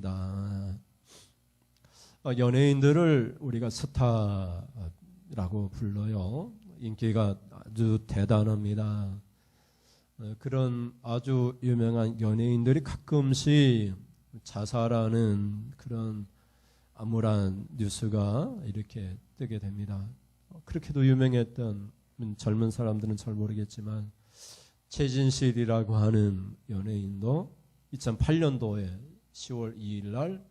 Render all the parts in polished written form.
있습니다. 연예인들을 우리가 스타라고 불러요. 인기가 아주 대단합니다. 그런 아주 유명한 연예인들이 가끔씩 자살하는 그런 암울한 뉴스가 이렇게 뜨게 됩니다. 그렇게도 유명했던 젊은 사람들은 잘 모르겠지만 최진실이라고 하는 연예인도 2008년도에 10월 2일 날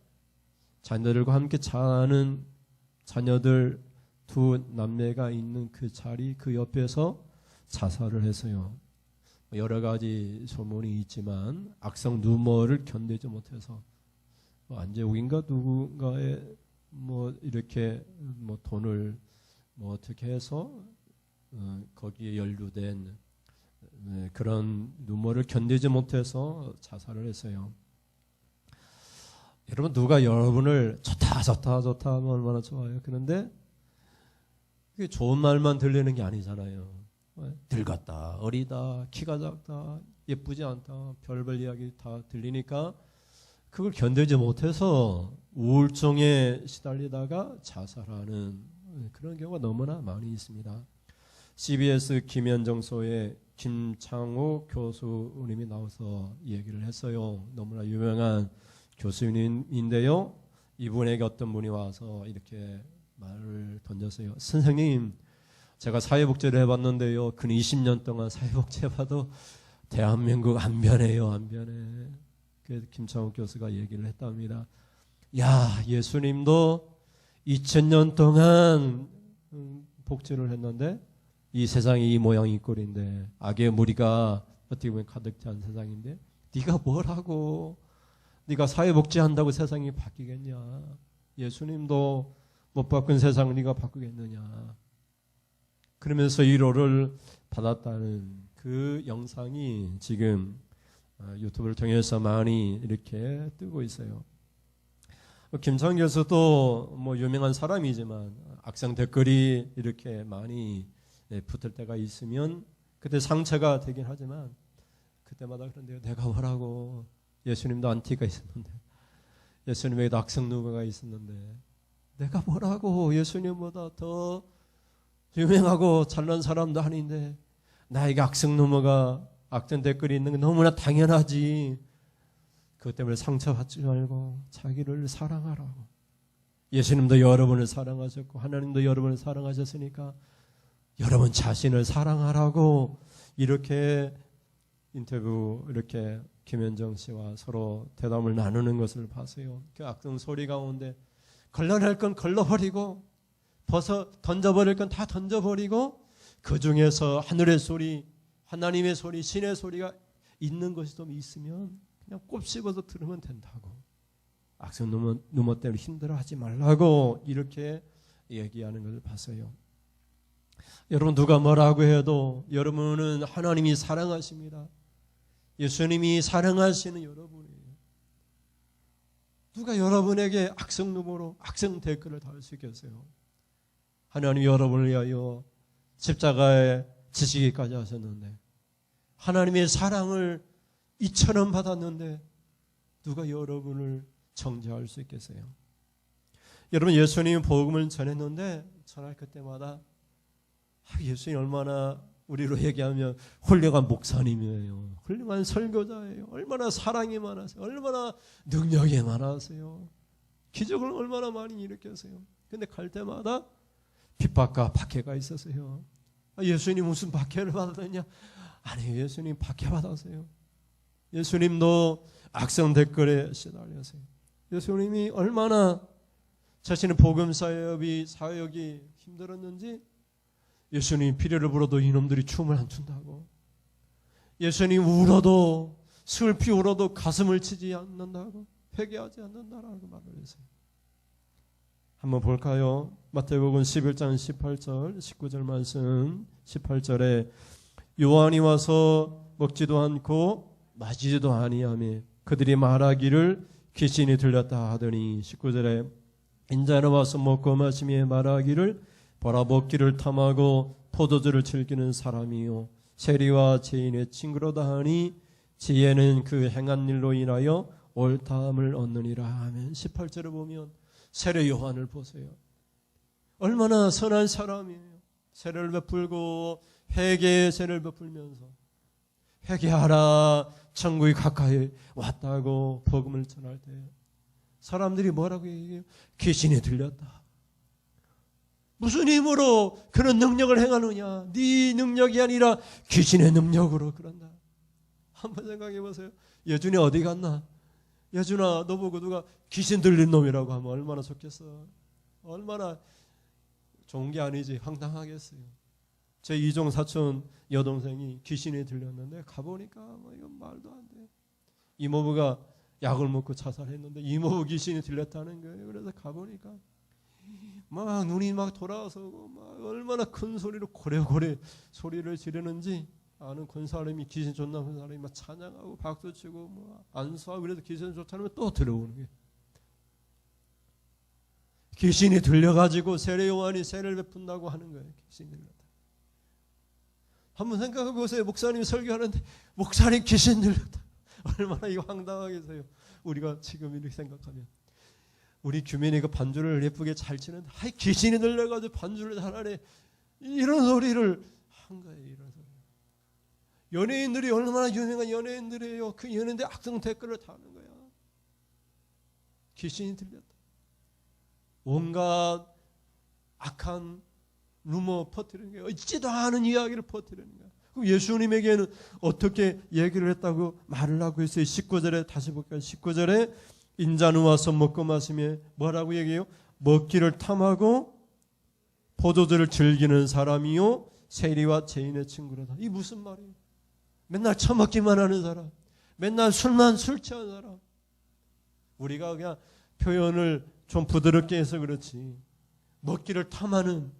자녀들과 함께 자는 자녀들 두 남매가 있는 그 자리 그 옆에서 자살을 했어요. 여러 가지 소문이 있지만 악성 누머를 견디지 못해서 안재욱인가 누군가에 이렇게 돈을 어떻게 해서 거기에 연루된 그런 누머를 견디지 못해서 자살을 했어요. 여러분 누가 여러분을 좋다 하면 얼마나 좋아요. 그런데 그게 좋은 말만 들리는 게 아니잖아요. 늙었다, 어리다, 키가 작다, 예쁘지 않다, 별별 이야기 다 들리니까 그걸 견디지 못해서 우울증에 시달리다가 자살하는 그런 경우가 너무나 많이 있습니다. CBS 김현정소에 김창호 교수님이 나와서 얘기를 했어요. 너무나 유명한 교수님인데요. 이분에게 어떤 분이 와서 이렇게 말을 던졌어요. 선생님, 제가 사회복지를 해봤는데요. 근 20년 동안 사회복지 해봐도 대한민국 안 변해요. 안 변해. 그래서 김창욱 교수가 얘기를 했답니다. 야, 예수님도 2000년 동안 복지를 했는데 이 세상이 이 모양이 이 꼴인데 악의 무리가 어떻게 보면 가득 찬 세상인데 네가 뭘 하고 네가 사회복지 한다고 세상이 바뀌겠냐. 예수님도 못 바꾼 세상을 네가 바꾸겠느냐. 그러면서 위로를 받았다는 그 영상이 지금 유튜브를 통해서 많이 이렇게 뜨고 있어요. 김창 교수도 유명한 사람이지만 악성 댓글이 이렇게 많이 붙을 때가 있으면 그때 상처가 되긴 하지만 그때마다 그런데요. 내가 뭐라고. 예수님도 안티가 있었는데 예수님에게도 악성 누가가 있었는데 내가 뭐라고. 예수님보다 더 유명하고 잘난 사람도 아닌데 나에게 악성 누머가 악성 댓글이 있는 게 너무나 당연하지. 그것 때문에 상처받지 말고 자기를 사랑하라고. 예수님도 여러분을 사랑하셨고 하나님도 여러분을 사랑하셨으니까 여러분 자신을 사랑하라고 이렇게 인터뷰 이렇게 김현정 씨와 서로 대담을 나누는 것을 봤어요. 그 악성 소리 가운데 걸러낼 건 걸러버리고 던져버릴 건 다 던져버리고 그 중에서 하늘의 소리, 하나님의 소리, 신의 소리가 있는 것이 좀 있으면 그냥 꼽씹어서 들으면 된다고. 악성 누머 때문에 힘들어하지 말라고 이렇게 얘기하는 것을 봤어요. 여러분 누가 뭐라고 해도 여러분은 하나님이 사랑하십니다. 예수님이 사랑하시는 여러분이에요. 누가 여러분에게 악성 누머로 악성 댓글을 달 수 있겠어요? 하나님이 여러분을 위하여 십자가에 지시기까지 하셨는데 하나님의 사랑을 이처럼 받았는데 누가 여러분을 정죄할 수 있겠어요? 여러분 예수님이 복음을 전했는데 전할 그때마다 예수님 얼마나 우리로 얘기하면 훌륭한 목사님이에요. 훌륭한 설교자예요. 얼마나 사랑이 많으세요. 얼마나 능력이 많으세요. 기적을 얼마나 많이 일으켰어요. 근데 갈 때마다 핍박과 박해가 있었어요. 예수님 무슨 박해를 받았느냐? 아니 예수님 박해 받았어요. 예수님도 악성 댓글에 시달렸어요. 예수님이 얼마나 자신의 복음 사역이 힘들었는지 예수님 피리를 불어도 이놈들이 춤을 안 춘다고. 예수님 울어도 슬피 울어도 가슴을 치지 않는다고. 회개하지 않는다라고 말을 했어요. 한번 볼까요? 마태복음 11장 18절 19절 말씀 18절에 요한이 와서 먹지도 않고 마시지도 아니하며 그들이 말하기를 귀신이 들렸다 하더니 19절에 인자는 와서 먹고 마시며 말하기를 보라 먹기를 탐하고 포도주를 즐기는 사람이요 세리와 죄인의 친구로다 하니 지혜는 그 행한 일로 인하여 옳다함을 얻느니라 하면 18절에 보면 세례 요한을 보세요. 얼마나 선한 사람이에요. 세례를 베풀고 회개의 세례를 베풀면서 회개하라 천국이 가까이 왔다고 복음을 전할 때 사람들이 뭐라고 얘기해요? 귀신이 들렸다. 무슨 힘으로 그런 능력을 행하느냐? 네 능력이 아니라 귀신의 능력으로 그런다. 한번 생각해 보세요. 예준이 어디 갔나? 예준아, 너 보고 누가 귀신 들린 놈이라고 하면 얼마나 좋겠어. 얼마나 좋은 게 아니지. 황당하겠어요. 제 이종 사촌 여동생이 귀신이 들렸는데 가보니까 뭐 이건 말도 안 돼. 이모부가 약을 먹고 자살했는데 이모부 귀신이 들렸다는 거예요. 그래서 가보니까 막 눈이 막 돌아서 막 얼마나 큰 소리로 고래고래 소리를 지르는지 아는 큰 사람이 귀신 쫓나 큰 사람이 막 찬양하고 박수치고 뭐 안수하고 그래서 귀신 쫓아내면 또 들어오는 거예요. 귀신이 들려가지고 세례 요한이 세례를 베푼다고 하는 거예요. 귀신이 들렸다. 한번 생각해 보세요. 목사님이 설교하는데 목사님 귀신 들렸다. 얼마나 이거 황당하겠어요. 우리가 지금 이렇게 생각하면 우리 규민이 그 반주를 예쁘게 잘 치는데 귀신이 들려가지고 반주를 잘하네. 이런 소리를 한 거예요. 이런 소리. 연예인들이 얼마나 유명한 연예인들이에요. 그 연예인들 악성 댓글을 다는 거야. 귀신이 들렸다. 온갖 악한 루머 퍼뜨리는 거예요. 있지도 않은 이야기를 퍼뜨리는 거예요. 그럼 예수님에게는 어떻게 얘기를 했다고 말을 하고 있어요. 19절에 다시 볼까요? 19절에 인자는 와서 먹고 마시며 뭐라고 얘기해요? 먹기를 탐하고 포도주를 즐기는 사람이요 세리와 죄인의 친구로다. 이 무슨 말이에요? 맨날 처먹기만 하는 사람, 맨날 술 취한 사람. 우리가 그냥 표현을 좀 부드럽게 해서 그렇지 먹기를 탐하는,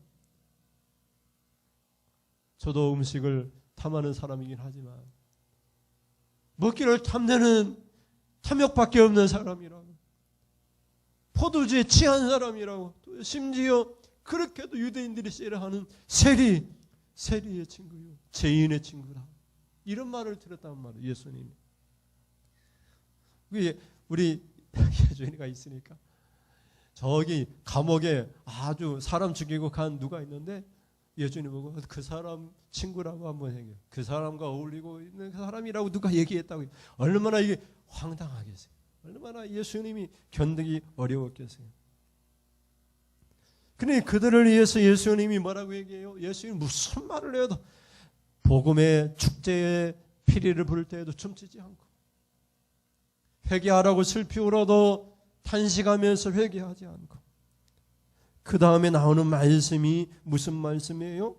저도 음식을 탐하는 사람이긴 하지만 먹기를 탐내는 탐욕밖에 없는 사람이라고, 포도주에 취한 사람이라고, 또 심지어 그렇게도 유대인들이 싫어하는 세리의 친구요, 죄인의 친구라, 이런 말을 들었단 말이에요. 예수님이. 우리 예준이가 있으니까 저기 감옥에 아주 사람 죽이고 간 누가 있는데 예준이 보고 그 사람 친구라고 한번 얘기해요. 그 사람과 어울리고 있는 그 사람이라고 누가 얘기했다고. 얼마나 이게 황당하겠어요. 얼마나 예수님이 견디기 어려웠겠어요. 근데 그들을 위해서 예수님이 뭐라고 얘기해요? 예수님이 무슨 말을 해도 복음의 축제에 피리를 부를 때에도 춤추지 않고, 회개하라고 슬피 울어도 탄식하면서 회개하지 않고, 그 다음에 나오는 말씀이 무슨 말씀이에요?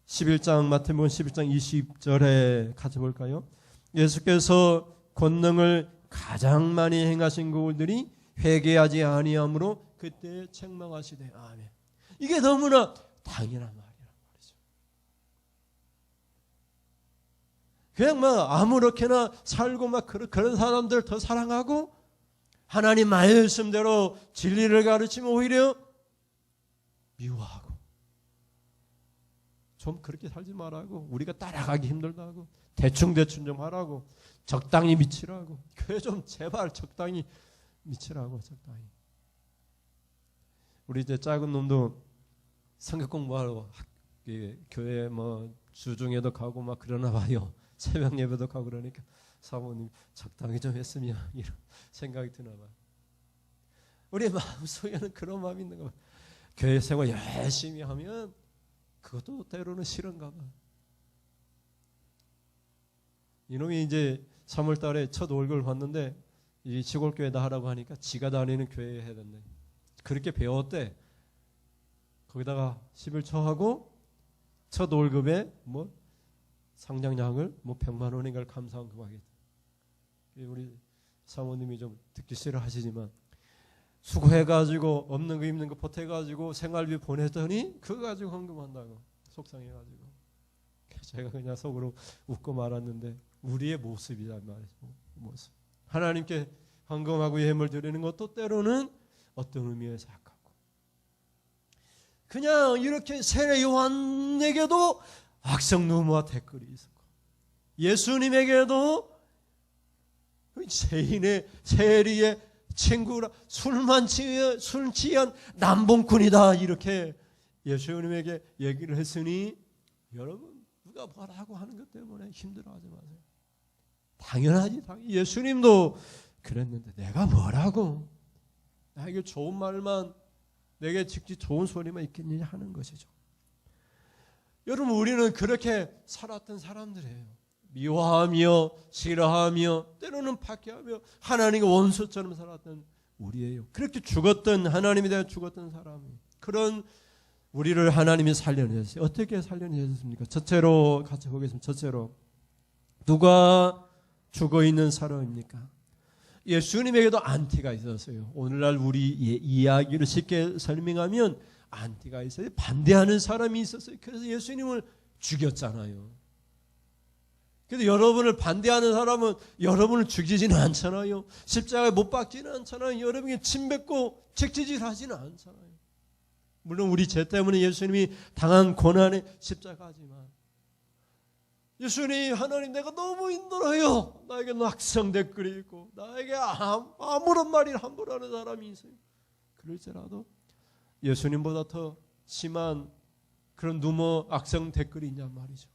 11장 마태복음 11장 20절에 같이 볼까요? 예수께서 권능을 가장 많이 행하신 그들이 회개하지 아니하므로 그때 책망하시되. 아멘. 이게 너무나 당연한 말이란 말이죠. 그냥 막 아무렇게나 살고 막 그런 사람들 더 사랑하고 하나님 말씀대로 진리를 가르치면 오히려 미워하고, 좀 그렇게 살지 말라고, 우리가 따라가기 힘들다고, 대충 좀 하라고, 적당히 미치라고, 교회 좀 제발 적당히 미치라고, 적당히. 우리 이제 작은 놈도 성경 공부하러 교회 뭐 주중에도 가고 막 그러나 봐요. 새벽 예배도 가고 그러니까 사모님 적당히 좀 했으면 이런 생각이 드나 봐요. 우리 마음속에는 그런 마음이 있는 거 봐요. 교회 생활 열심히 하면 그것도 때로는 싫은가 봐. 이놈이 이제 3월 달에 첫 월급을 받는데 이 시골 교회다 하라고 하니까 지가 다니는 교회에 해야 된대. 그렇게 배웠대. 거기다가 11초 하고 첫 월급에 뭐 상장량을 뭐 100만 원인가를 감사한다고 하겠다. 우리 사모님이 좀 듣기 싫어하시지만 수고해가지고 없는 거 입는 거 보태가지고 생활비 보냈더니 그거 가지고 헌금한다고 속상해가지고 제가 그냥 속으로 웃고 말았는데 우리의 모습이란 말이죠. 모습. 하나님께 헌금하고 예물 드리는 것도 때로는 어떤 의미에서 아깝고, 그냥 이렇게 세례 요한에게도 악성 루머와 댓글이 있었고, 예수님에게도 세인의 세리의 친구라 술 취한 남봉꾼이다 이렇게 예수님에게 얘기를 했으니 여러분 누가 뭐라고 하는 것 때문에 힘들어하지 마세요. 당연하지. 예수님도 그랬는데 내가 뭐라고 나에게 좋은 말만 내게 직접 좋은 소리만 있겠느냐 하는 것이죠. 여러분 우리는 그렇게 살았던 사람들이에요. 미워하며 싫어하며 때로는 박해하며 하나님의 원수처럼 살았던 우리예요. 그렇게 죽었던 하나님에 대해 죽었던 사람이 그런 우리를 하나님이 살려내셨어요. 어떻게 살려내셨습니까? 첫째로 같이 보겠습니다. 첫째로 누가 죽어있는 사람입니까? 예수님에게도 안티가 있었어요. 오늘날 우리 이야기를 쉽게 설명하면 안티가 있어요. 반대하는 사람이 있었어요. 그래서 예수님을 죽였잖아요. 그래도 여러분을 반대하는 사람은 여러분을 죽이지는 않잖아요. 십자가에 못 박지는 않잖아요. 여러분에게 침뱉고 책지질 하지는 않잖아요. 물론 우리 죄 때문에 예수님이 당한 고난의 십자가지만 예수님 하나님 내가 너무 힘들어요. 나에게 낙성 댓글이 있고 나에게 아무런 말을 함부로 하는 사람이 있어요. 그럴지라도 예수님보다 더 심한 그런 누머 악성 댓글이 있냔 말이죠.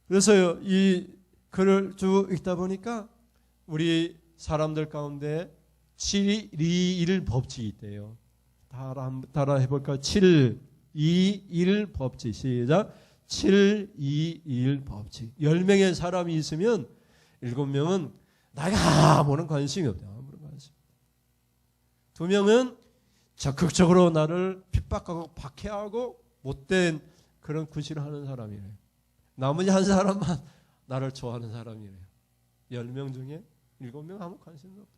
그래서 이 글을 쭉 읽다 보니까 우리 사람들 가운데 7-2-1 법칙이 있대요. 따라 해볼까요? 7-2-1 법칙. 시작. 7-2-1 법칙. 10명의 사람이 있으면 7명은 나에게 아무런 관심이 없다. 아무런 관심. 2명은 적극적으로 나를 핍박하고 박해하고 못된 그런 구실을 하는 사람이래요. 나머지 한 사람만 나를 좋아하는 사람이래요. 10명 중에 7명 아무 관심도 없다.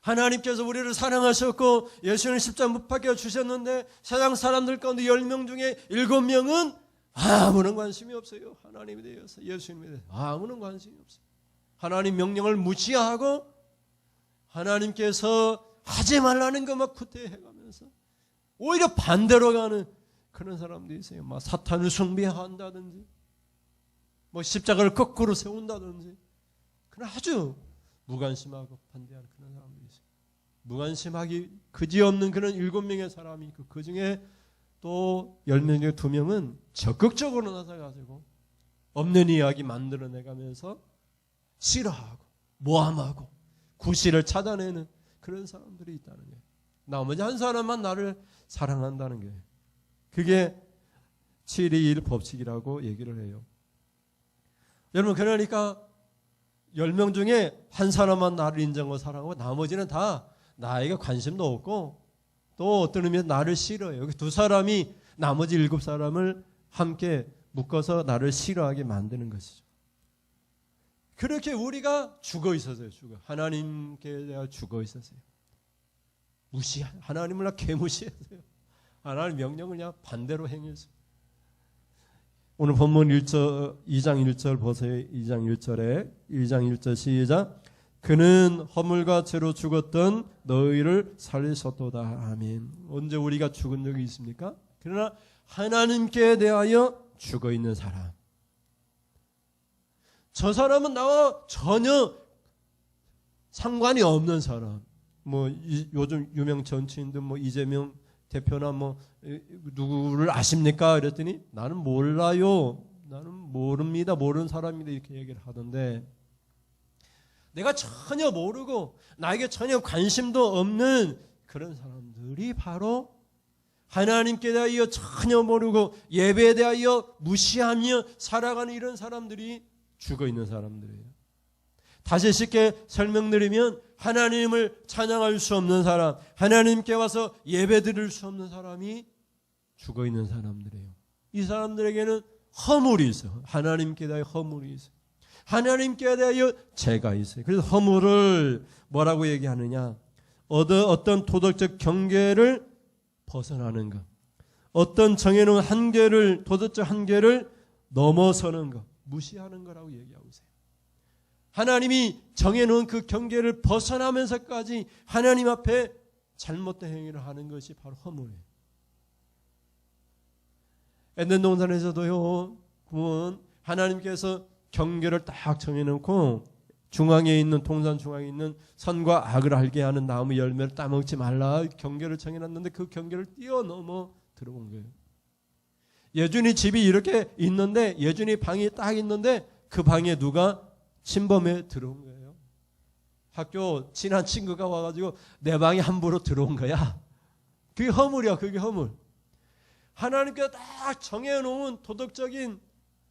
하나님께서 우리를 사랑하셨고 예수님 십자가 못 박혀 주셨는데 세상 사람들 가운데 10명 중에 7명은 아무런 관심이 없어요. 하나님에 대해서 예수님에 대해서 아무런 관심이 없어요. 하나님 명령을 무시하고 하나님께서 하지 말라는 것만 구태해가면서 오히려 반대로 가는 그런 사람들이 있어요. 막 사탄을 숭배한다든지 뭐 십자가를 거꾸로 세운다든지 그런 아주 무관심하고 반대하는 그런 사람들이 있어요. 무관심하기 그지없는 그런 7명의 사람이 있고 그 중에 또 10명 중에 2명은 적극적으로 나서가지고 없는 이야기 만들어내가면서 싫어하고 모함하고 구실을 찾아내는 그런 사람들이 있다는 거예요. 나머지 한 사람만 나를 사랑한다는 거예요. 그게 7-2-1 법칙이라고 얘기를 해요. 여러분 그러니까 10명 중에 한 사람만 나를 인정하고 사랑하고 나머지는 다 나에게 관심도 없고 또 어떤 의미에서 나를 싫어해요. 두 사람이 나머지 7사람을 함께 묶어서 나를 싫어하게 만드는 것이죠. 그렇게 우리가 죽어 있었어요. 하나님께 대하여 죽어 있었어요. 하나님을 개무시했어요. 하나님 명령을 그냥 반대로 행했어요. 오늘 본문 2장 1절 보세요. 2장 1절 시작. 그는 허물과 죄로 죽었던 너희를 살리셨도다. 아멘. 언제 우리가 죽은 적이 있습니까? 그러나 하나님께 대하여 죽어 있는 사람. 저 사람은 나와 전혀 상관이 없는 사람. 뭐 요즘 유명 정치인들 뭐 이재명 대표나 뭐 누구를 아십니까? 그랬더니 나는 몰라요. 나는 모릅니다. 모르는 사람이다 이렇게 얘기를 하던데 내가 전혀 모르고 나에게 전혀 관심도 없는 그런 사람들이 바로 하나님께 대하여 전혀 모르고 예배에 대하여 무시하며 살아가는 이런 사람들이 죽어있는 사람들이에요. 다시 쉽게 설명드리면 하나님을 찬양할 수 없는 사람, 하나님께 와서 예배 드릴 수 없는 사람이 죽어있는 사람들이에요. 이 사람들에게는 허물이 있어요. 하나님께 대하여 허물이 있어요. 하나님께 대하여 죄가 있어요. 그래서 허물을 뭐라고 얘기하느냐? 어떤 도덕적 경계를 벗어나는 것, 어떤 정해놓은 한계를 도덕적 한계를 넘어서는 것, 무시하는 거라고 얘기하고 있어요. 하나님이 정해놓은 그 경계를 벗어나면서까지 하나님 앞에 잘못된 행위를 하는 것이 바로 허물이에요. 에덴 동산에서도요, 하나님께서 경계를 딱 정해놓고 중앙에 있는 동산 중앙에 있는 선과 악을 알게 하는 나무 열매를 따먹지 말라 경계를 정해놨는데 그 경계를 뛰어넘어 들어온 거예요. 예준이 집이 이렇게 있는데 예준이 방이 딱 있는데 그 방에 누가 침범해 들어온 거예요. 학교 친한 친구가 와가지고 내 방에 함부로 들어온 거야. 그게 허물이야. 그게 허물. 하나님께서 딱 정해놓은 도덕적인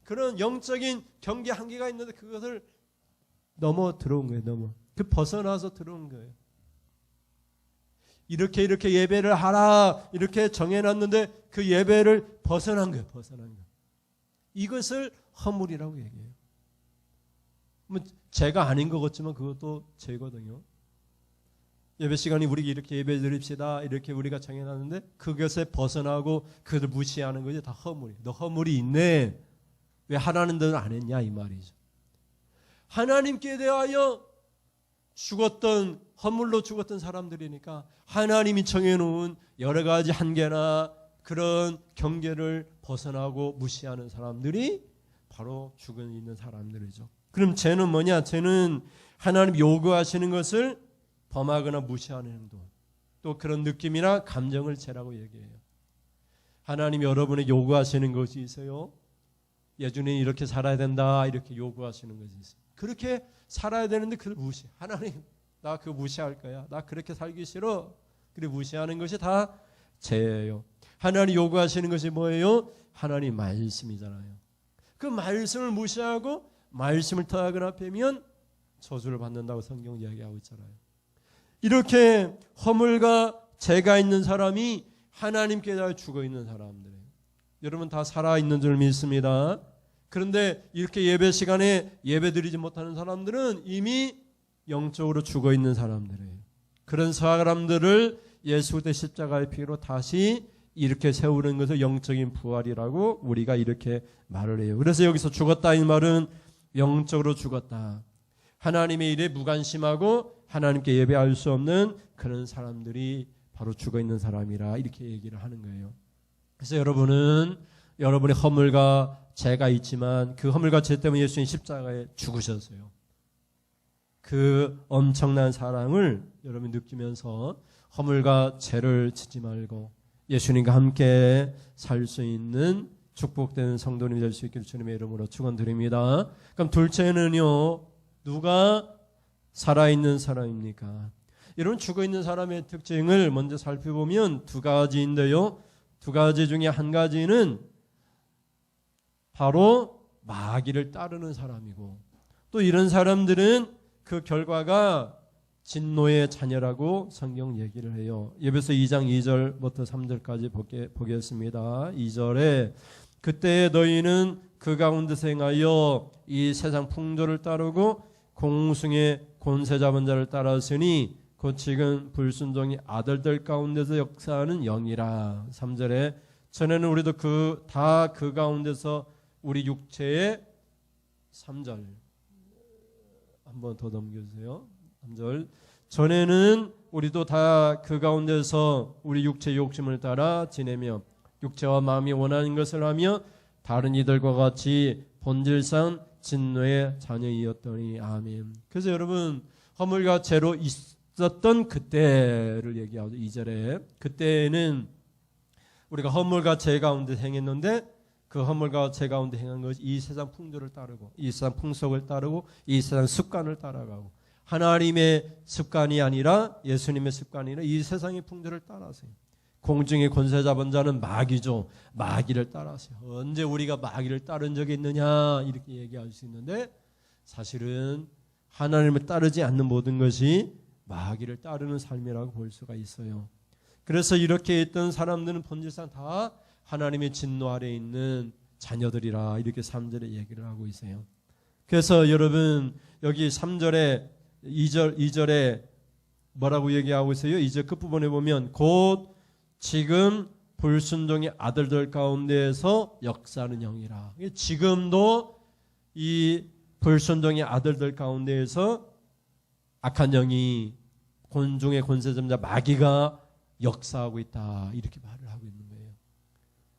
그런 영적인 경계 한계가 있는데 그것을 넘어 들어온 거예요. 그 벗어나서 들어온 거예요. 이렇게 예배를 하라 이렇게 정해놨는데 그 예배를 벗어난 거예요. 이것을 허물이라고 얘기해요. 뭐 죄가 아닌 것 같지만 그것도 죄거든요. 예배 시간이 우리 이렇게 예배 드립시다 이렇게 우리가 정해놨는데 그것에 벗어나고 그것을 무시하는 것이 다 허물이에요. 너 허물이 있네. 왜 하나님들은 안 했냐 이 말이죠. 하나님께 대하여 죽었던 허물로 죽었던 사람들이니까 하나님이 정해놓은 여러 가지 한계나 그런 경계를 벗어나고 무시하는 사람들이 바로 죽어 있는 사람들이죠. 그럼 죄는 뭐냐? 죄는 하나님 요구하시는 것을 범하거나 무시하는 행동, 또 그런 느낌이나 감정을 죄라고 얘기해요. 하나님 여러분이 요구하시는 것이 있어요. 예준이 이렇게 살아야 된다 이렇게 요구하시는 것이 있어요. 그렇게 살아야 되는데 그걸 무시. 하나님 나 그거 무시할 거야. 나 그렇게 살기 싫어. 그래 무시하는 것이 다 죄예요. 하나님 요구하시는 것이 뭐예요? 하나님 말씀이잖아요. 그 말씀을 무시하고 말씀을 더하거나 빼면 저주를 받는다고 성경 이야기하고 있잖아요. 이렇게 허물과 죄가 있는 사람이 하나님께 대하여 죽어 있는 사람들이에요. 여러분 다 살아있는 줄 믿습니다. 그런데 이렇게 예배 시간에 예배 드리지 못하는 사람들은 이미 영적으로 죽어 있는 사람들이에요. 그런 사람들을 예수 그리스도의 십자가의 피로 다시 이렇게 세우는 것을 영적인 부활이라고 우리가 이렇게 말을 해요. 그래서 여기서 죽었다 이 말은 영적으로 죽었다. 하나님의 일에 무관심하고 하나님께 예배할 수 없는 그런 사람들이 바로 죽어 있는 사람이라 이렇게 얘기를 하는 거예요. 그래서 여러분은 여러분의 허물과 죄가 있지만 그 허물과 죄 때문에 예수님 십자가에 죽으셨어요. 그 엄청난 사랑을 여러분이 느끼면서 허물과 죄를 짓지 말고 예수님과 함께 살 수 있는 축복되는 성도님이 될 수 있기를 주님의 이름으로 축원드립니다. 그럼 둘째는요, 누가 살아있는 사람입니까? 여러분 죽어있는 사람의 특징을 먼저 살펴보면 두 가지인데요. 두 가지 중에 한 가지는 바로 마귀를 따르는 사람이고 또 이런 사람들은 그 결과가 진노의 자녀라고 성경 얘기를 해요. 에베소 2장 2절부터 3절까지 보겠습니다. 2절에 그때 너희는 그 가운데서 행하여 이 세상 풍조를 따르고 공중의 권세 잡은 자를 따랐으니 곧 지금 불순종의 아들들 가운데서 역사하는 영이라. 3절에 전에는 우리도 다 그 가운데서 우리 육체의 3절 한 번 더 넘겨주세요. 3절 전에는 우리도 다 그 가운데서 우리 육체의 욕심을 따라 지내며 육체와 마음이 원하는 것을 하며 다른 이들과 같이 본질상 진노의 자녀이었더니 아멘. 그래서 여러분 허물과 죄로 있었던 그때를 얘기하죠. 2절에 그때는 우리가 허물과 죄 가운데 행했는데 그 허물과 죄 가운데 행한 것이 이 세상 풍조를 따르고 이 세상 풍속을 따르고 이 세상 습관을 따라가고 하나님의 습관이 아니라 예수님의 습관이 아니라 이 세상의 풍조를 따라서요. 공중의 권세 잡은 자는 마귀죠. 마귀를 따라서요. 언제 우리가 마귀를 따른 적이 있느냐 이렇게 얘기할 수 있는데 사실은 하나님을 따르지 않는 모든 것이 마귀를 따르는 삶이라고 볼 수가 있어요. 그래서 이렇게 있던 사람들은 본질상 다 하나님의 진노 아래에 있는 자녀들이라 이렇게 3절에 얘기를 하고 있어요. 그래서 여러분 여기 3절에 2절에 뭐라고 얘기하고 있어요? 2절 끝부분에 보면 곧 지금 불순종의 아들들 가운데에서 역사하는 영이라. 지금도 이 불순종의 아들들 가운데에서 악한 영이 곤중의 권세점자 마귀가 역사하고 있다 이렇게 말을 하고 있는 거예요.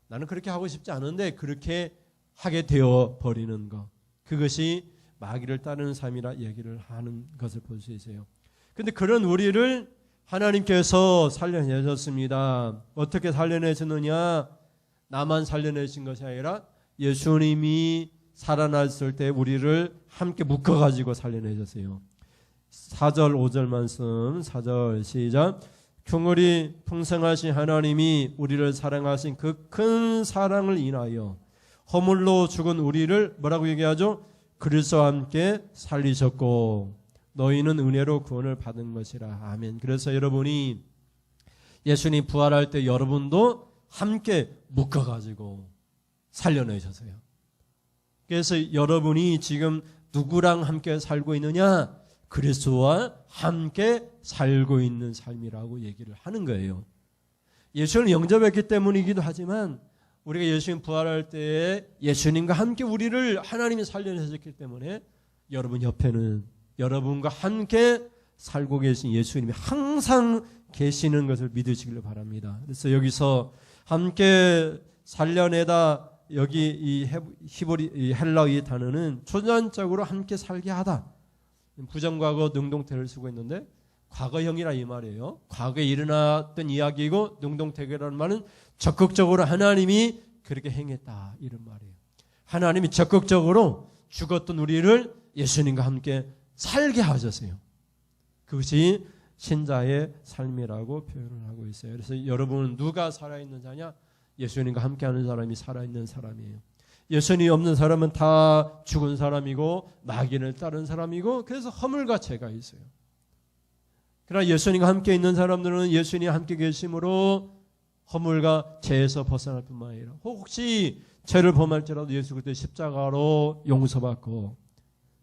나는 그렇게 하고 싶지 않은데 그렇게 하게 되어 버리는 것. 그것이 마귀를 따르는 삶이라 얘기를 하는 것을 볼 수 있어요. 근데 그런 우리를 하나님께서 살려내셨습니다. 어떻게 살려내셨느냐? 나만 살려내신 것이 아니라 예수님이 살아났을 때 우리를 함께 묶어가지고 살려내셨어요. 4절 5절 말씀, 4절 시작. 긍휼이 풍성하신 하나님이 우리를 사랑하신 그 큰 사랑을 인하여 허물로 죽은 우리를 뭐라고 얘기하죠? 그리스도와 함께 살리셨고 너희는 은혜로 구원을 받은 것이라. 아멘. 그래서 여러분이 예수님 부활할 때 여러분도 함께 묶어가지고 살려내셨어요. 그래서 여러분이 지금 누구랑 함께 살고 있느냐? 그리스도와 함께 살고 있는 삶이라고 얘기를 하는 거예요. 예수를 영접했기 때문이기도 하지만 우리가 예수님 부활할 때에 예수님과 함께 우리를 하나님이 살려내셨기 때문에 여러분 옆에는 여러분과 함께 살고 계신 예수님이 항상 계시는 것을 믿으시길 바랍니다. 그래서 여기서 함께 살려내다, 여기 이 헬라어 이 단어는 초전적으로 함께 살게 하다. 부정과거 능동태를 쓰고 있는데 과거형이라 이 말이에요. 과거에 일어났던 이야기이고 능동태라는 말은 적극적으로 하나님이 그렇게 행했다 이런 말이에요. 하나님이 적극적으로 죽었던 우리를 예수님과 함께 살게 하셨어요. 그것이 신자의 삶이라고 표현을 하고 있어요. 그래서 여러분은 누가 살아있는 자냐? 예수님과 함께하는 사람이 살아있는 사람이에요. 예수님이 없는 사람은 다 죽은 사람이고 마귀를 따른 사람이고 그래서 허물과 죄가 있어요. 그러나 예수님과 함께 있는 사람들은 예수님과 함께 계심으로 허물과 죄에서 벗어날 뿐만 아니라 혹시 죄를 범할지라도 예수 그리스도의 십자가로 용서받고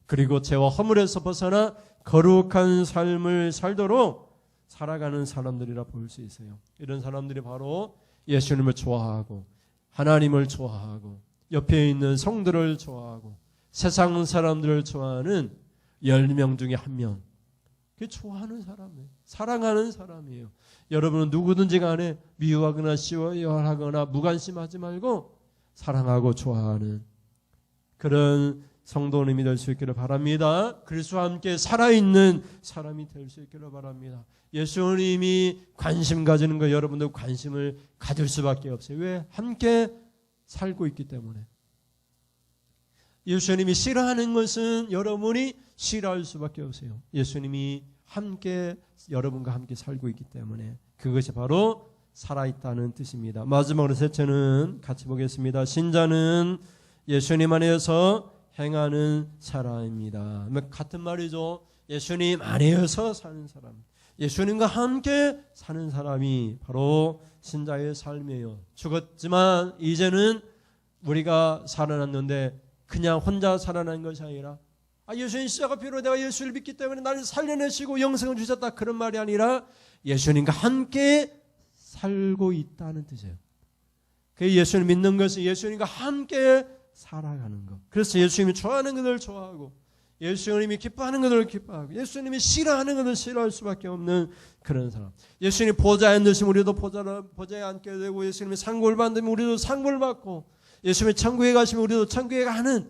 그리고 죄와 허물에서 벗어나 거룩한 삶을 살도록 살아가는 사람들이라 볼 수 있어요. 이런 사람들이 바로 예수님을 좋아하고 하나님을 좋아하고 옆에 있는 성들을 좋아하고 세상 사람들을 좋아하는 10명 중에 한 명. 그게 좋아하는 사람이에요. 사랑하는 사람이에요. 여러분은 누구든지 간에 미워하거나 시원하거나 무관심하지 말고 사랑하고 좋아하는 그런 성도님이 될 수 있기를 바랍니다. 그리스도와 함께 살아있는 사람이 될 수 있기를 바랍니다. 예수님이 관심 가지는 거 여러분도 관심을 가질 수밖에 없어요. 왜? 함께 살고 있기 때문에. 예수님이 싫어하는 것은 여러분이 싫어할 수밖에 없어요. 예수님이 함께 여러분과 함께 살고 있기 때문에 그것이 바로 살아있다는 뜻입니다. 마지막으로 셋째는 같이 보겠습니다. 신자는 예수님 안에서 행하는 사람입니다. 같은 말이죠. 예수님 안에서 사는 사람. 예수님과 함께 사는 사람이 바로 신자의 삶이에요. 죽었지만 이제는 우리가 살아났는데 그냥 혼자 살아난 것이 아니라 예수님 십자가 피로 내가 예수를 믿기 때문에 나를 살려내시고 영생을 주셨다 그런 말이 아니라 예수님과 함께 살고 있다는 뜻이에요. 그 예수를 믿는 것은 예수님과 함께 살아가는 것. 그래서 예수님이 좋아하는 것을 좋아하고 예수님이 기뻐하는 것을 기뻐하고 예수님이 싫어하는 것을 싫어할 수밖에 없는 그런 사람. 예수님이 보좌에 앉으시면 우리도 보좌에 앉게 되고 예수님이 상고를 받으면 우리도 상고를 받고 예수님이 천국에 가시면 우리도 천국에 가는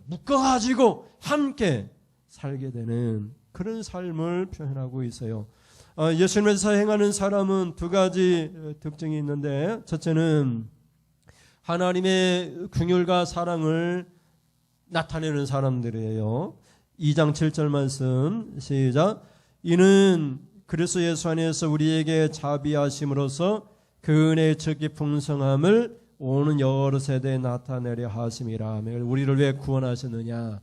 묶어가지고 함께 살게 되는 그런 삶을 표현하고 있어요. 예수님에서 행하는 사람은 두 가지 특징이 있는데 첫째는 하나님의 긍휼과 사랑을 나타내는 사람들이에요. 2장 7절 말씀 시작. 이는 그리스도 예수 안에서 우리에게 자비하심으로써 그 은혜의 특히 풍성함을 오는 여러 세대에 나타내려 하심이라. 우리를 왜 구원하셨느냐?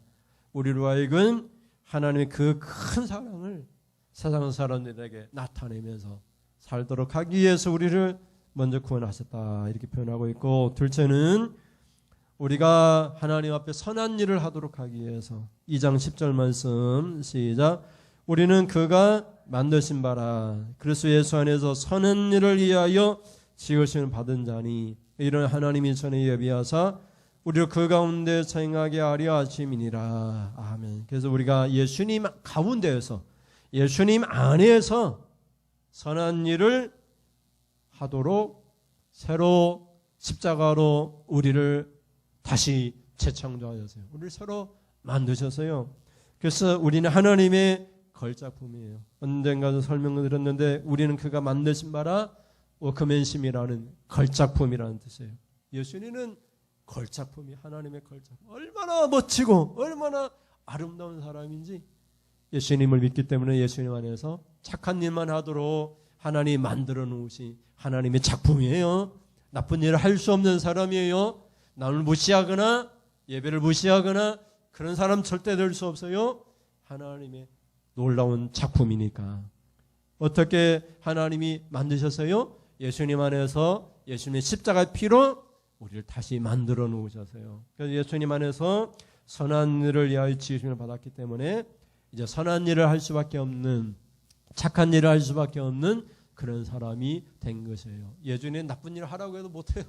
우리로 하여금 하나님의 그 큰 사랑을 세상 사람들에게 나타내면서 살도록 하기 위해서 우리를 먼저 구원하셨다 이렇게 표현하고 있고, 둘째는 우리가 하나님 앞에 선한 일을 하도록 하기 위해서 2장 10절 말씀 시작. 우리는 그가 만드신 바라 그리스도 예수 안에서 선한 일을 위하여 지으심을 받은 자니 이런 하나님이 전에 예비하사 우리를 그 가운데 행하게 하려 하심이니라. 아멘. 그래서 우리가 예수님 가운데에서 예수님 안에서 선한 일을 하도록 새로 십자가로 우리를 다시 재창조하셨어요. 우리를 새로 만드셨어요. 그래서 우리는 하나님의 걸작품이에요. 언젠가도 설명을 드렸는데 우리는 그가 만드신 바라 워크맨십이라는 걸작품이라는 뜻이에요. 예수님은 걸작품이 하나님의 걸작품. 얼마나 멋지고 얼마나 아름다운 사람인지 예수님을 믿기 때문에 예수님 안에서 착한 일만 하도록 하나님이 만들어 놓으신 하나님의 작품이에요. 나쁜 일을 할 수 없는 사람이에요. 남을 무시하거나 예배를 무시하거나 그런 사람 절대 될 수 없어요. 하나님의 놀라운 작품이니까. 어떻게 하나님이 만드셨어요? 예수님 안에서 예수님의 십자가 피로 우리를 다시 만들어 놓으셨어요. 그래서 예수님 안에서 선한 일을 위하여 지으심을 받았기 때문에 이제 선한 일을 할 수밖에 없는, 착한 일을 할 수밖에 없는 그런 사람이 된 것이에요. 예수님은 나쁜 일을 하라고 해도 못해요.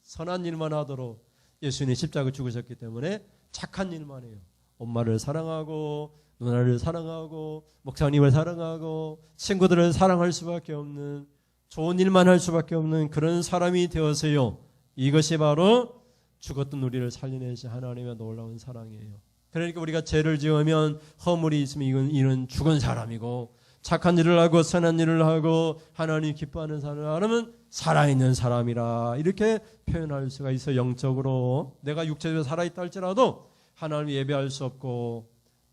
선한 일만 하도록 예수님이 십자가 죽으셨기 때문에 착한 일만 해요. 엄마를 사랑하고 누나를 사랑하고 목사님을 사랑하고 친구들을 사랑할 수밖에 없는, 좋은 일만 할 수밖에 없는 그런 사람이 되어서요. 이것이 바로 죽었던 우리를 살려내신 하나님의 놀라운 사랑이에요. 그러니까 우리가 죄를 지으면 허물이 있으면 이건 죽은 사람이고, 착한 일을 하고 선한 일을 하고 하나님 기뻐하는 사람은 살아있는 사람이라 이렇게 표현할 수가 있어. 영적으로 내가 육체적으로 살아있다 할지라도 하나님 예배할 수 없고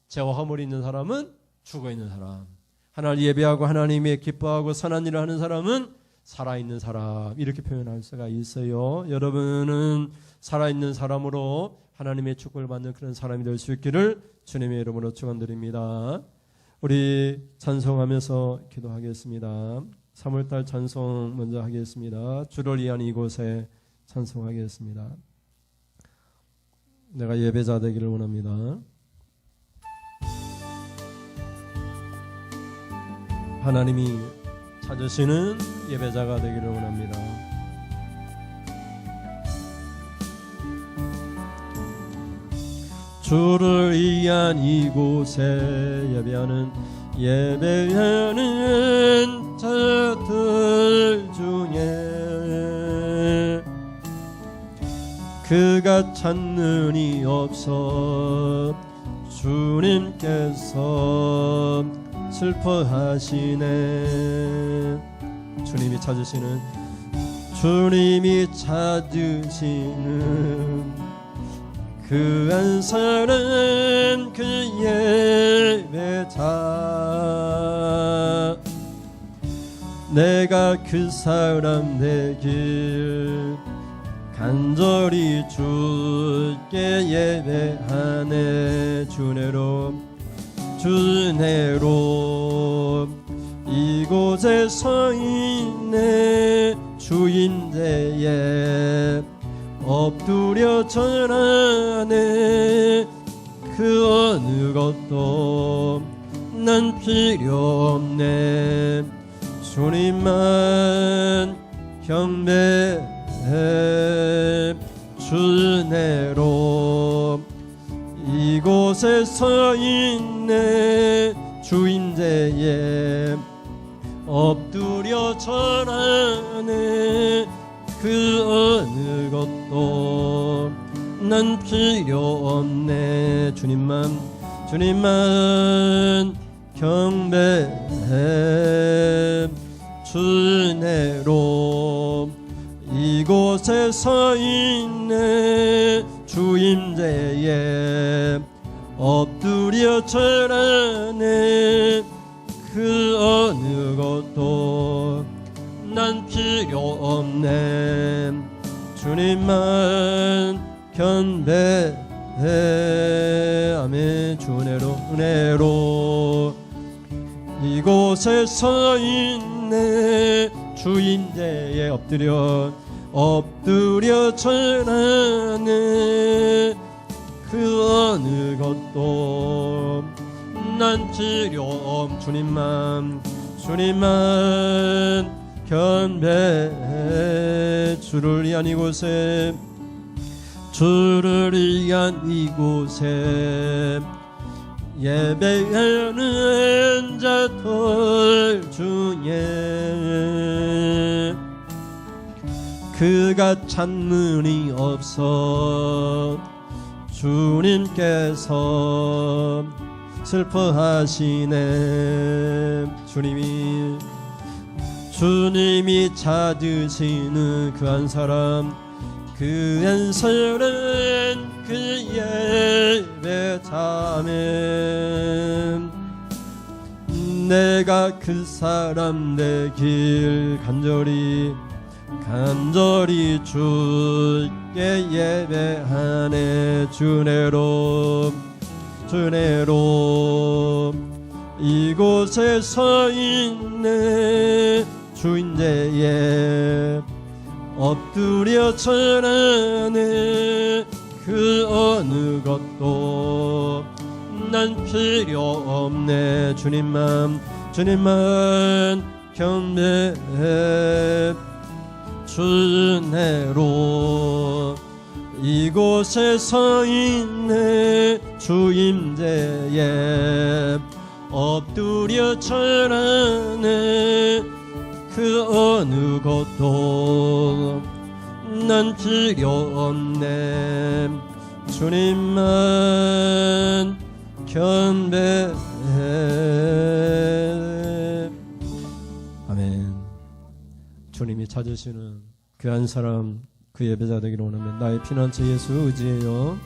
죄와 허물이 있는 사람은 죽어있는 사람, 하나님 예배하고 하나님의 기뻐하고 선한 일을 하는 사람은 살아있는 사람, 이렇게 표현할 수가 있어요. 여러분은 살아있는 사람으로 하나님의 축복을 받는 그런 사람이 될 수 있기를 주님의 이름으로 축원드립니다. 우리 찬송하면서 기도하겠습니다. 3월달 찬송 먼저 하겠습니다. 주를 위한 이곳에 찬송하겠습니다. 내가 예배자 되기를 원합니다. 하나님이 찾으시는 예배자가 되기를 원합니다. 주를 위한 이곳에 예배하는 자들 중에 그가 찾느니 없어 주님께서 슬퍼하시네. 주님이 찾으시는 그 한 사람, 그 예배자, 내가 그 사람 되길 간절히 주께 예배하네. 주내로 이곳에 서 있네. 주인대에 엎드려 절하네. 그 어느 것도 난 필요 없네. 주님만 경배해. 주내로 이곳에 서 있네. 주인대에 엎드려 절하네. 그 어느 것도 난 필요 없네. 주님만 경배해. 주내로 이곳에 서 있네. 주임제에 엎드려 절하네. 그 어느 것도 난 필요 없네. 주님만 경배해. 아멘. 주내로 이곳에 서 있네. 주인대에 엎드려 절하네. 그 어느 것도 난 필요 없. 주님만 경배해. 주를 위한 이곳에 예배하는 자들 중에 그가 찾느니 없어 주님께서 슬퍼하시네. 주님이 찾으시는 그 한 사람, 그 한 사람, 그 예배자매. 내가 그 사람 되길 간절히 주께 예배하네. 주내로 이곳에 서 있네. 주인제에 엎드려 절하네. 그 어느 것도 난 필요 없네. 주님만 경배해. 주내로 이곳에 서 있네. 주임제에 엎드려 절하네. 그 어느 것도 난 필요 없네. 주님만 경배해. 아멘. 주님이 찾으시는 그 한 사람, 그 예배자 되기를 원하면 나의 피난처 예수 의지해요.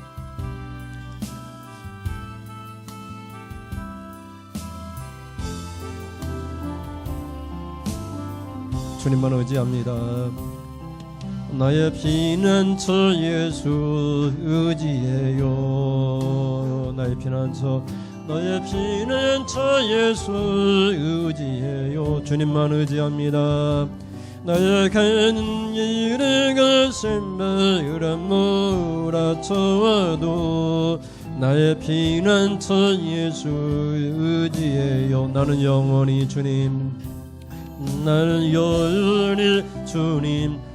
주님만 의지합니다. 나의 피난처 예수 의지해요. 나의 피난처 예수 의지해요. 주님만 의지합니다. 나의 가는 길에 거센 바람 몰아쳐와도 나의 피난처 예수 의지해요. 나는 영원히 주님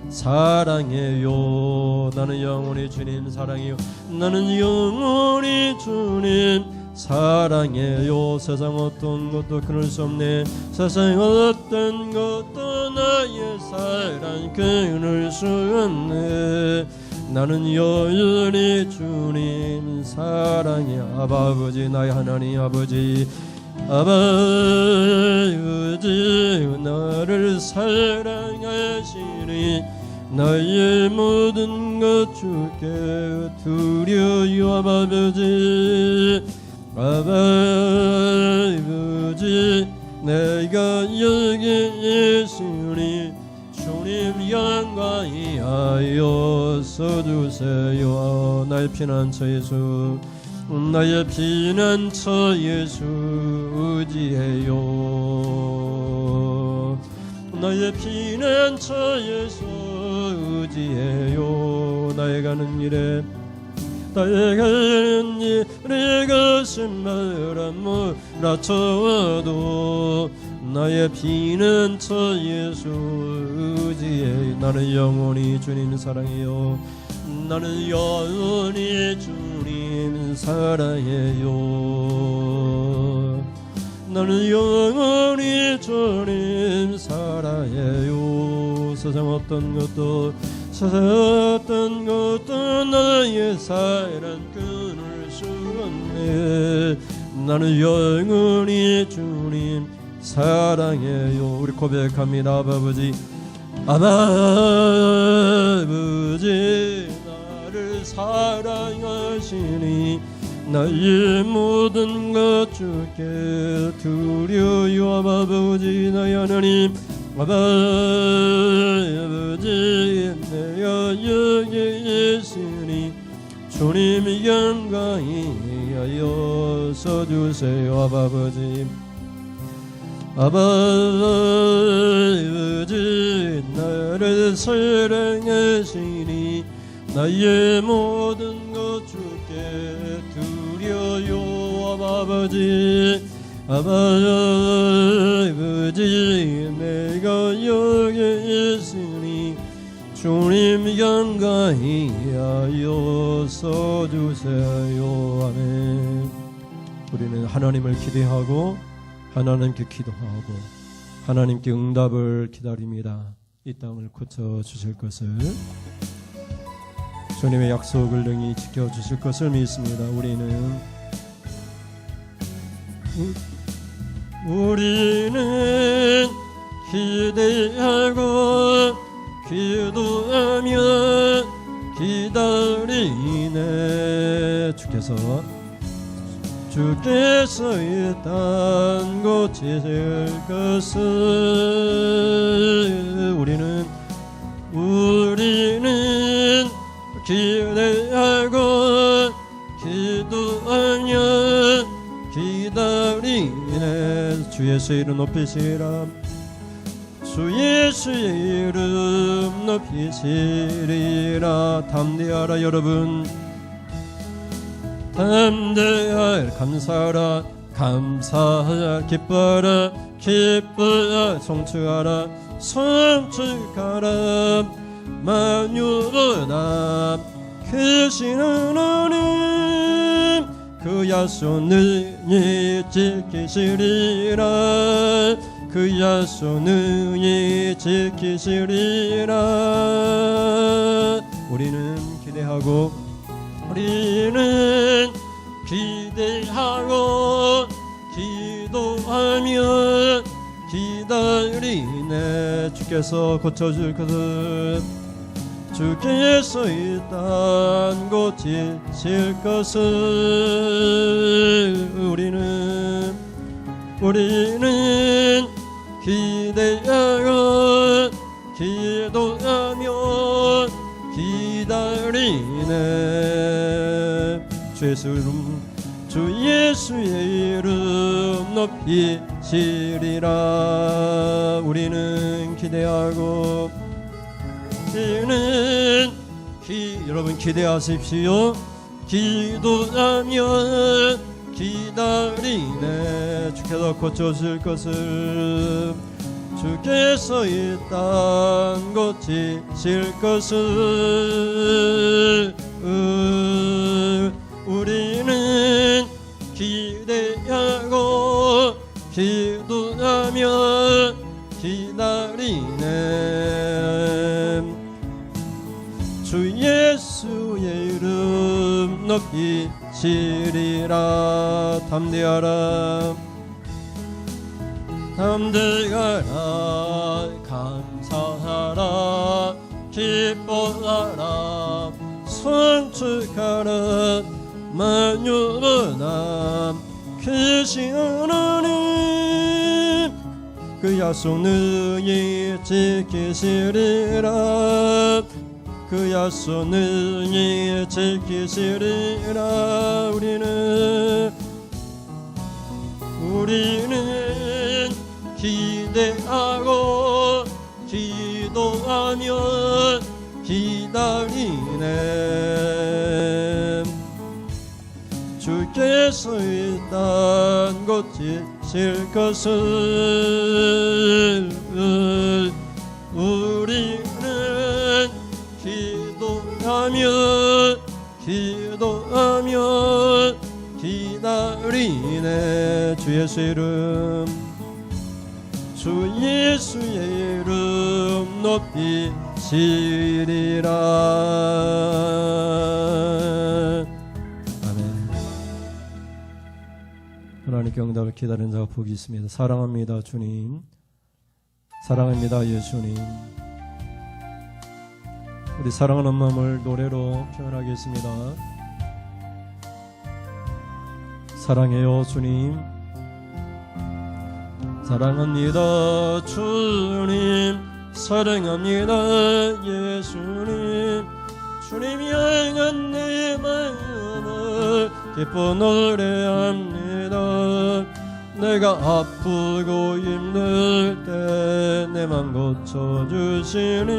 사랑해요. 나는 영원히 주님 사랑해요. 나는 영원히 주님 사랑해요. 세상 어떤 것도 끊을 수 없네. 세상 어떤 것도 나의 사랑 끊을 수 없네. 나는 여전히 주님 사랑해. 아버지, 나의 하나님 아버지, 나를 사랑하시니 나의 모든 것 주께 드려요. 아버지, 내가 여기 있으니 주님 영광이 하여서 주세요. 나의 피난처 예수, 나의 피난처 예수 의지해요. 나의 피난처 예수 의지해요. 나의 가는 길에 거센 바람 몰아쳐와도 나의 피난처 예수 의지해. 나는 영원히 주님 사랑해요. 나는 영원히 주님 사랑해요. 나는 영원히 주님 사랑해요. 세상 어떤 것도 나의 사랑 끊을 수 없네. 나는 영원히 주님 사랑해요. 우리 고백합니다. 아버지, 나를 사랑하시니 나의 모든 것 주께 드려요. 아버지, 나의 하나님 아버지, 내가 여기 있으니 주님 영광이 하여서 주세요. 아버지, 나를 사랑하시니 나의 모든 것 주께 드려요. 아버지, 내가 여기 있으니 주님 영광이 하여서 주세요. 아멘. 우리는 하나님을 기대하고 하나님께 기도하고 하나님께 응답을 기다립니다. 이 땅을 고쳐 주실 것을 주님의 약속을 능히 지켜주실 것을 믿습니다. 우리는 기대하고 기도하며 기다리네. 주께서 이 땅 고치실 것을 우리는 기대하고 기도하며 기다리네. 주 예수의 이름 높이시라. 주 예수의 이름 높이시리라. 담대하라 여러분, 담대하라. 감사하라, 감사하라. 기뻐하라, 기뻐하라. 송축하라, 송축하라. 만유보다 크신 하나님, 그 약속을 지키시리라. 그 약속을 지키시리라. 우리는 기대하고 기도하며 기다리네. 주께서 고쳐줄 것을, 주께서 이 땅 고치실 것을 우리는 기대하고 기도하며 기다리네. 주 예수의 이름 높이시리라. 우리는 기대하고 여러분 기대하십시오. 기도하며 기다리네. 주께서 고쳐줄 것을, 주께서 이 땅 고치실 것을 우리는 기대하고 기도하며 기다리네. 주 예수의 이름 높이시리라. 담대하라, 담대하라. 감사하라, 기뻐하라. 송축하라. 만유보다 크신 하나님, 그 약속을 지키시리라. 그 약속을 지키시리라. 우리는 기대하고 기도하며 기다리네. 주께서 이 땅 고치실 것을 우리는 기도하며 기다리네. 주 예수의 이름, 주 예수의 이름 높이시리라. 아멘. 하나님께 응답을 기다리는 자가 복이 있습니다. 사랑합니다 주님, 사랑합니다 예수님. 우리 사랑하는 마음을 노래로 표현하겠습니다. 사랑해요 주님, 사랑합니다 주님, 사랑합니다 예수님. 주님 향한 내 마음을 기뻐 노래합니다. 내가 아프고 힘들 때 내 맘 고쳐주시니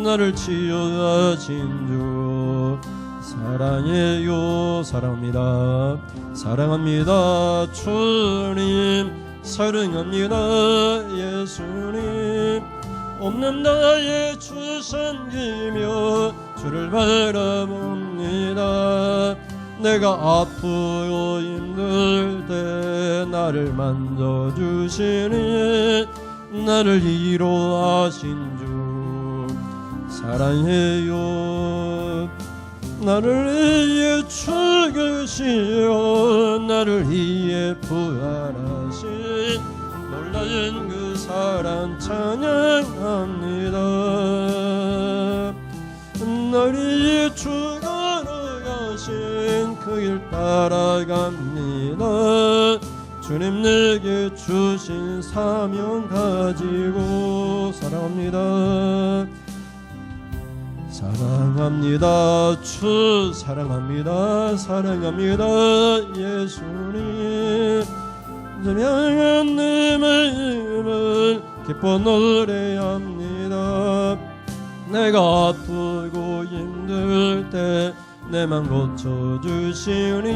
나를 치유하신 주 사랑해요. 사랑합니다, 사랑합니다 주님, 사랑합니다 예수님. 없는 나의 주 섬기며 주를 바라봅니다. 내가 아프고 힘들 때 나를 만져주시니 나를 위로하신 주 사랑해요. 나를 위해 죽으시어 나를 위해 부활하신 놀라운 그 사랑 찬양합니다. 나를 위해 죽어가신 그 길 따라갑니다. 주님 내게 주신 사명 가지고 사랑합니다. 사랑합니다. 주 사랑합니다. 사랑합니다. 예수님 저명한 내 마음을 기뻐 노래합니다. 내가 아프고 힘들 때 내 맘 고쳐주시니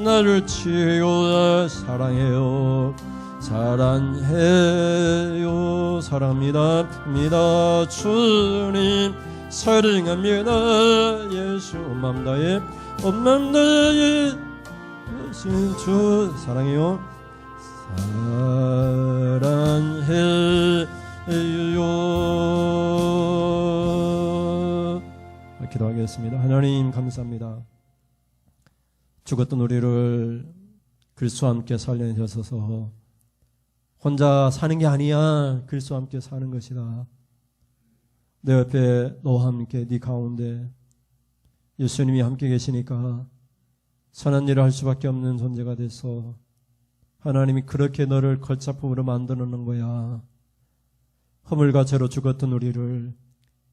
나를 치유하 사랑해요. 사랑해요. 사랑합니다. 믿어 주님 사랑합니다. 예수 맘 다해 맘 다해 예수 주 사랑해요. 사랑해요. 기도하겠습니다. 하나님 감사합니다. 죽었던 우리를 그리스도와 함께 살려내셔서 혼자 사는 게 아니야. 그리스도와 함께 사는 것이다. 내 옆에 너와 함께 네 가운데 예수님이 함께 계시니까 선한 일을 할 수밖에 없는 존재가 돼서 하나님이 그렇게 너를 걸작품으로 만들어 놓은 거야. 허물과 죄로 죽었던 우리를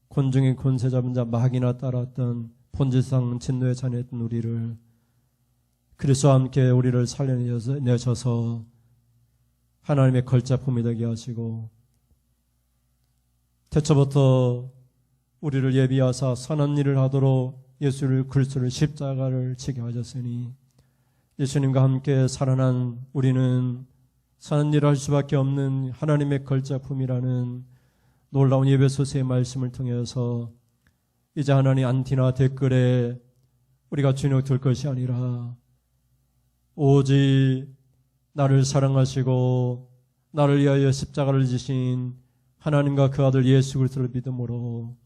곤중의 권세 잡은 자 마귀나 따랐던 본질상 진노에 자녀했던 우리를 그리스도와 함께 우리를 살려내셔서 하나님의 걸작품이 되게 하시고 태초부터 우리를 예비하사 선한 일을 하도록 예수를 그리스도를 십자가를 지게 하셨으니 예수님과 함께 살아난 우리는 선한 일을 할 수밖에 없는 하나님의 걸작품이라는 놀라운 에베소서의 말씀을 통해서 이제 하나님 안티나 댓글에 우리가 주눅들 것이 아니라 오직 나를 사랑하시고 나를 위하여 십자가를 지신 하나님과 그 아들 예수 그리스도를 믿음으로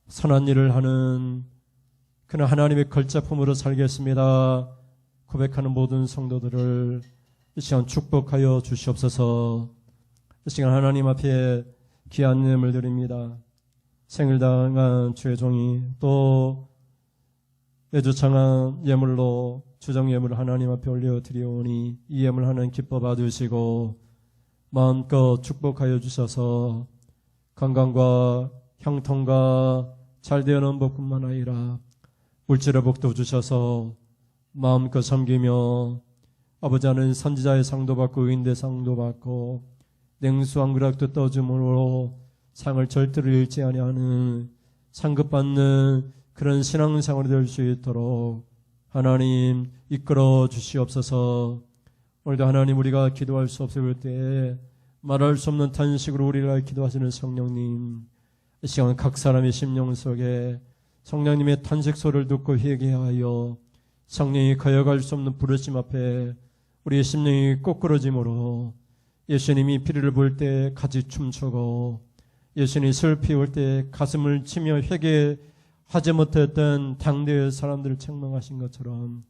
선한 일을 하는 그는 하나님의 걸작품으로 살겠습니다 고백하는 모든 성도들을 이 시간 축복하여 주시옵소서. 이 시간 하나님 앞에 귀한 예물을 드립니다. 생을 당한 주의 종이 또 매주 청한 예물로 주정 예물을 하나님 앞에 올려드리오니 이 예물 하나님 기뻐 받으시고 마음껏 축복하여 주셔서 건강과 형통과 잘되어는 복뿐만 아니라 물질의 복도 주셔서 마음껏 섬기며 아버지 하나님 선지자의 상도 받고 의인의 상도 받고 냉수 한 그릇도 떠줌으로 상을 절대로 잃지 아니하는 상급받는 그런 신앙생활이 될 수 있도록 하나님 이끌어 주시옵소서. 오늘도 하나님 우리가 기도할 수 없을 때에 말할 수 없는 탄식으로 우리를 기도하시는 성령님, 이 시간 각 사람의 심령 속에 성령님의 탄식 소리를 듣고 회개하여 성령이 거역할 수 없는 부르심 앞에 우리의 심령이 꼬꾸러짐으로 예수님이 피리를 볼 때 같이 춤추고 예수님이 슬피 올 때 가슴을 치며 회개하지 못했던 당대의 사람들을 책망하신 것처럼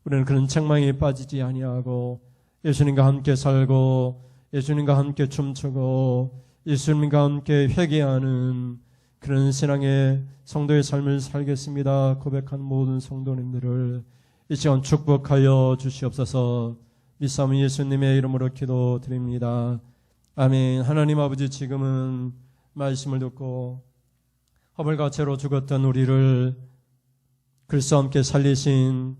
우리는 그런 책망에 빠지지 아니하고 예수님과 함께 살고 예수님과 함께 춤추고 예수님과 함께 회개하는 그런 신앙의 성도의 삶을 살겠습니다 고백한 모든 성도님들을 이 시간 축복하여 주시옵소서. 믿사오는 예수님의 이름으로 기도드립니다. 아멘. 하나님 아버지, 지금은 말씀을 듣고 허물과 죄로 죽었던 우리를 그리스도와 함께 살리신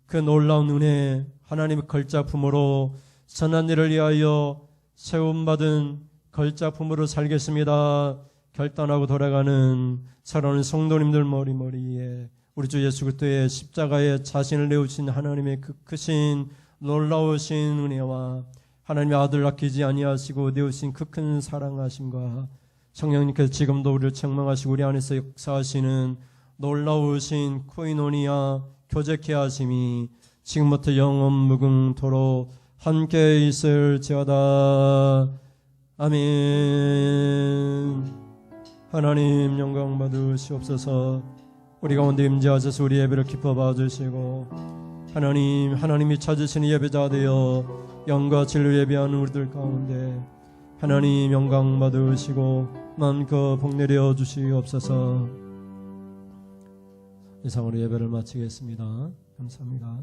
그 놀라운 은혜, 하나님의 걸작품으로 선한 일을 위하여 세움받은 걸작품으로 살겠습니다. 결단하고 돌아가는 살아오는 성도님들 머리머리에 우리 주 예수 그리스도의 십자가에 자신을 내우신 하나님의 그 크신 놀라우신 은혜와 하나님의 아들 아끼지 아니하시고 내우신 그 큰 사랑하심과 성령님께서 지금도 우리를 책망하시고 우리 안에서 역사하시는 놀라우신 코이노니아 교제케 하심이 지금부터 영원 무궁토록 함께 있을지어다. 아멘. 하나님 영광 받으시옵소서. 우리 가운데 임재하셔서 우리 예배를 기뻐 봐주시고 하나님이 찾으시는 예배자 되어 영과 진리로 예배하는 우리들 가운데 하나님 영광 받으시고 마음껏 복내려 주시옵소서. 이상으로 예배를 마치겠습니다. 감사합니다.